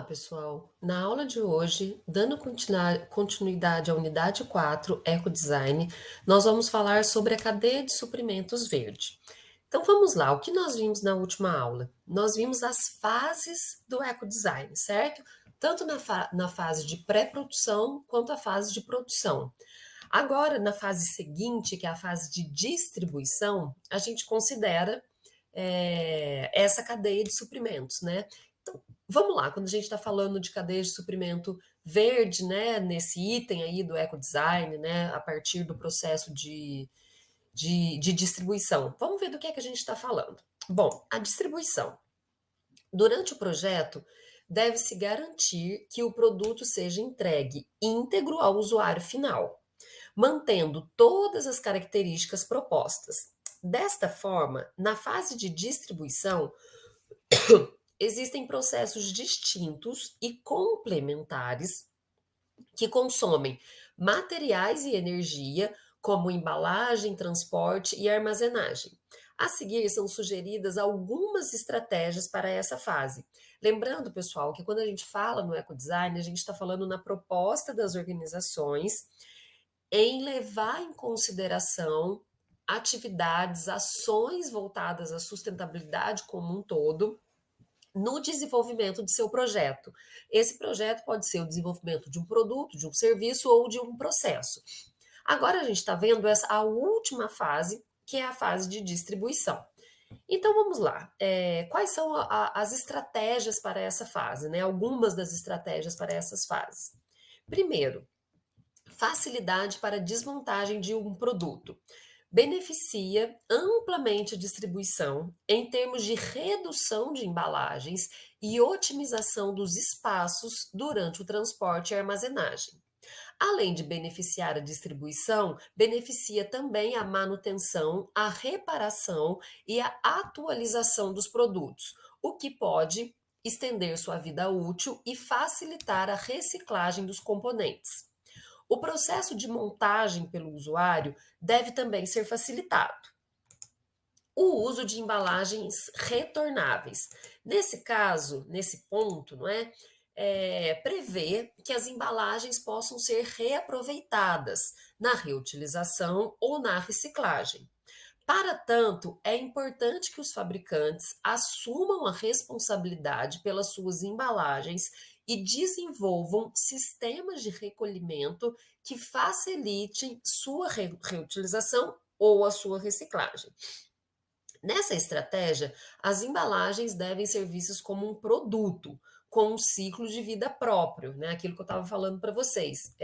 pessoal. Na aula de hoje, dando continuidade à unidade 4, Ecodesign, nós vamos falar sobre a cadeia de suprimentos verde. Então vamos lá, o que nós vimos na última aula? Nós vimos as fases do ecodesign, certo? Tanto na fase de pré-produção quanto a fase de produção. Agora, na fase seguinte, que é a fase de distribuição, a gente considera essa cadeia de suprimentos, né? Então, vamos lá, quando a gente está falando de cadeia de suprimento verde, né, nesse item aí do ecodesign, né, a partir do processo de distribuição, vamos ver do que é que a gente está falando. Bom, a distribuição. Durante o projeto, deve-se garantir que o produto seja entregue íntegro ao usuário final, mantendo todas as características propostas. Desta forma, na fase de distribuição, existem processos distintos e complementares que consomem materiais e energia, como embalagem, transporte e armazenagem. A seguir, são sugeridas algumas estratégias para essa fase. Lembrando, pessoal, que quando a gente fala no ecodesign, a gente está falando na proposta das organizações em levar em consideração atividades, ações voltadas à sustentabilidade como um todo, no desenvolvimento de seu projeto. Esse projeto pode ser o desenvolvimento de um produto, de um serviço ou de um processo. Agora a gente está vendo a última fase, que é a fase de distribuição. Então vamos lá. Quais são as estratégias para essa fase, né? Algumas das estratégias para essas fases. Primeiro, facilidade para desmontagem de um produto. Beneficia amplamente a distribuição em termos de redução de embalagens e otimização dos espaços durante o transporte e armazenagem. Além de beneficiar a distribuição, beneficia também a manutenção, a reparação e a atualização dos produtos, o que pode estender sua vida útil e facilitar a reciclagem dos componentes. O processo de montagem pelo usuário deve também ser facilitado. O uso de embalagens retornáveis. Nesse caso, nesse ponto, não é? Prevê que as embalagens possam ser reaproveitadas na reutilização ou na reciclagem. Para tanto, é importante que os fabricantes assumam a responsabilidade pelas suas embalagens e desenvolvam sistemas de recolhimento que facilitem sua reutilização ou a sua reciclagem. Nessa estratégia, as embalagens devem ser vistas como um produto, com um ciclo de vida próprio, né? Aquilo que eu estava falando para vocês.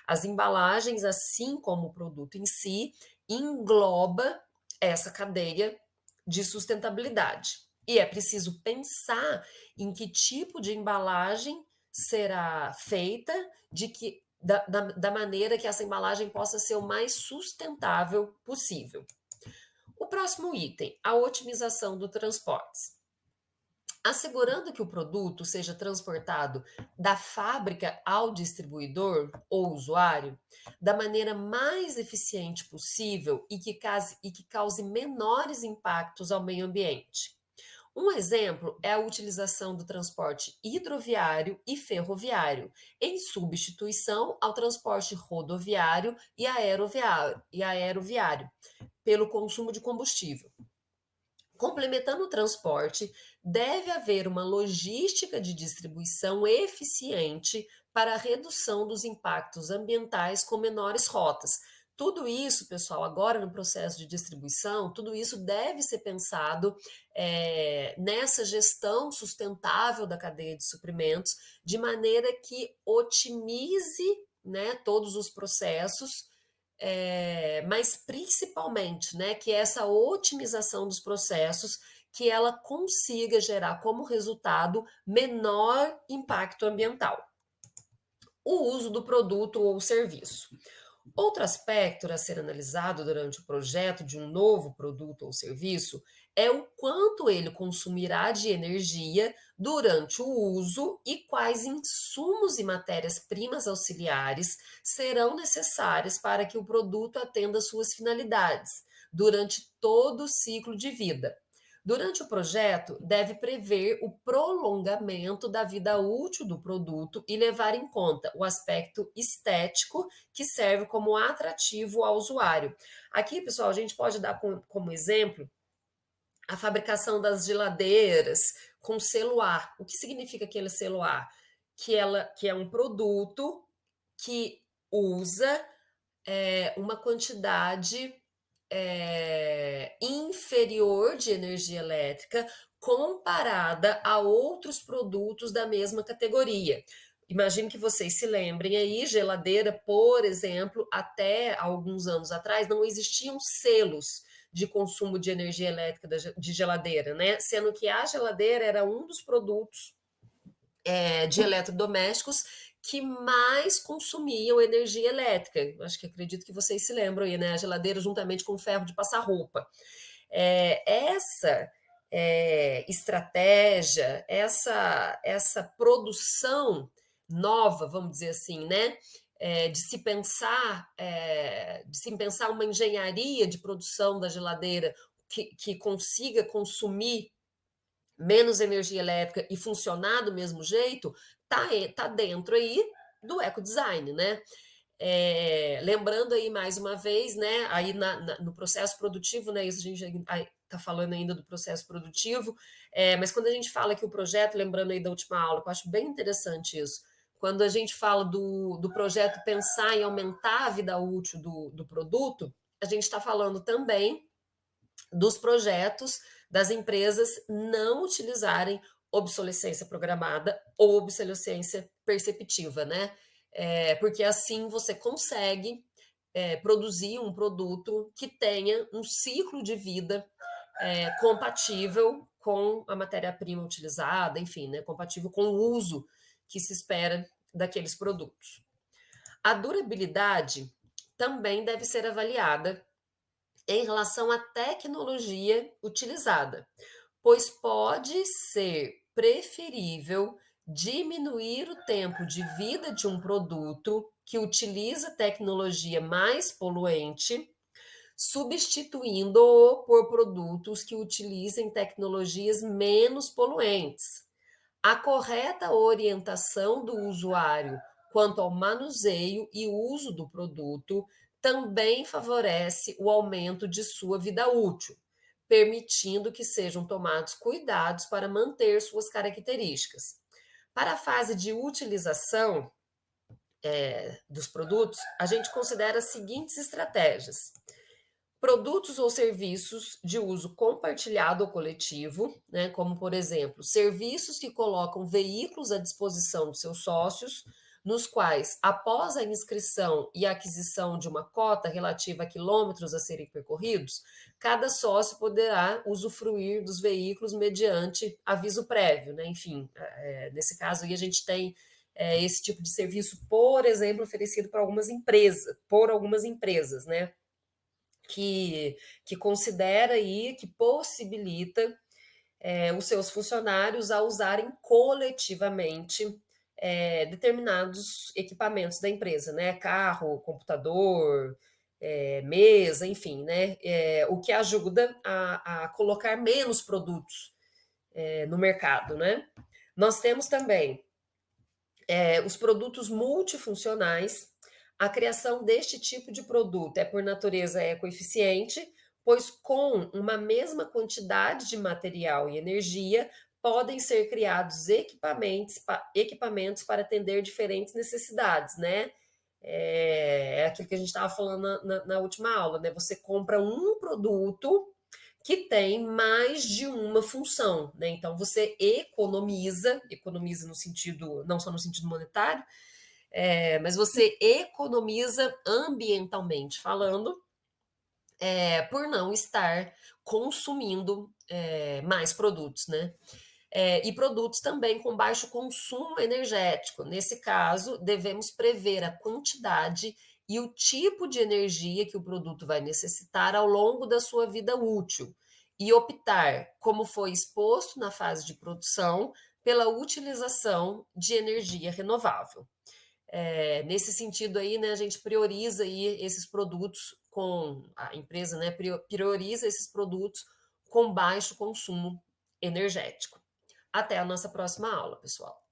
As embalagens, assim como o produto em si, engloba essa cadeia de sustentabilidade. E é preciso pensar em que tipo de embalagem será feita, da maneira que essa embalagem possa ser o mais sustentável possível. O próximo item, a otimização do transporte. Assegurando que o produto seja transportado da fábrica ao distribuidor ou usuário da maneira mais eficiente possível e que cause menores impactos ao meio ambiente. Um exemplo é a utilização do transporte hidroviário e ferroviário, em substituição ao transporte rodoviário e aeroviário pelo consumo de combustível. Complementando o transporte, deve haver uma logística de distribuição eficiente para a redução dos impactos ambientais com menores rotas. Tudo isso, pessoal, agora no processo de distribuição, tudo isso deve ser pensado nessa gestão sustentável da cadeia de suprimentos, de maneira que otimize, né, todos os processos, mas principalmente, né, que essa otimização dos processos, que ela consiga gerar como resultado menor impacto ambiental. O uso do produto ou serviço. Outro aspecto a ser analisado durante o projeto de um novo produto ou serviço é o quanto ele consumirá de energia durante o uso e quais insumos e matérias-primas auxiliares serão necessários para que o produto atenda suas finalidades durante todo o ciclo de vida. Durante o projeto, deve prever o prolongamento da vida útil do produto e levar em conta o aspecto estético que serve como atrativo ao usuário. Aqui, pessoal, a gente pode dar como exemplo a fabricação das geladeiras com celular. O que significa aquele celular? Que é um produto que usa uma quantidade inferior de energia elétrica comparada a outros produtos da mesma categoria. Imagino que vocês se lembrem aí, geladeira, por exemplo, até alguns anos atrás não existiam selos de consumo de energia elétrica de geladeira, né? Sendo que a geladeira era um dos produtos de eletrodomésticos que mais consumiam energia elétrica. Acho que acredito que vocês se lembram aí, né? A geladeira juntamente com o ferro de passar roupa. Essa estratégia, essa produção nova, vamos dizer assim, né? De se pensar uma engenharia de produção da geladeira que consiga consumir menos energia elétrica e funcionar do mesmo jeito, tá dentro aí do ecodesign, né? Lembrando aí mais uma vez, né? Aí no processo produtivo, né? Isso a gente está falando ainda do processo produtivo, mas quando a gente fala que o projeto, lembrando aí da última aula, que eu acho bem interessante isso, quando a gente fala do projeto pensar em aumentar a vida útil do produto, a gente está falando também dos projetos das empresas não utilizarem obsolescência programada ou obsolescência perceptiva, né? Porque assim você consegue produzir um produto que tenha um ciclo de vida compatível com a matéria-prima utilizada, enfim, né, compatível com o uso que se espera daqueles produtos. A durabilidade também deve ser avaliada em relação à tecnologia utilizada, pois pode ser preferível diminuir o tempo de vida de um produto que utiliza tecnologia mais poluente, substituindo-o por produtos que utilizem tecnologias menos poluentes. A correta orientação do usuário quanto ao manuseio e uso do produto também favorece o aumento de sua vida útil, permitindo que sejam tomados cuidados para manter suas características. Para a fase de utilização dos produtos, a gente considera as seguintes estratégias: produtos ou serviços de uso compartilhado ou coletivo, né, como, por exemplo, serviços que colocam veículos à disposição de seus sócios, nos quais, após a inscrição e a aquisição de uma cota relativa a quilômetros a serem percorridos, cada sócio poderá usufruir dos veículos mediante aviso prévio, né? Enfim, nesse caso aí a gente tem esse tipo de serviço, por exemplo, oferecido por algumas empresas, né? Que considera aí, que possibilita os seus funcionários a usarem coletivamente determinados equipamentos da empresa, né? Carro, computador, mesa, enfim, né? O que ajuda a colocar menos produtos no mercado, né? Nós temos também os produtos multifuncionais. A criação deste tipo de produto é, por natureza, ecoeficiente, pois com uma mesma quantidade de material e energia podem ser criados equipamentos para atender diferentes necessidades, né? Aquilo que a gente estava falando na última aula, né? Você compra um produto que tem mais de uma função, né? Então você economiza no sentido, não só no sentido monetário, mas você economiza ambientalmente falando, por não estar consumindo mais produtos, né? E produtos também com baixo consumo energético. Nesse caso, devemos prever a quantidade e o tipo de energia que o produto vai necessitar ao longo da sua vida útil e optar, como foi exposto na fase de produção, pela utilização de energia renovável. Nesse sentido aí, né, a gente prioriza aí esses produtos a empresa, né, prioriza esses produtos com baixo consumo energético. Até a nossa próxima aula, pessoal.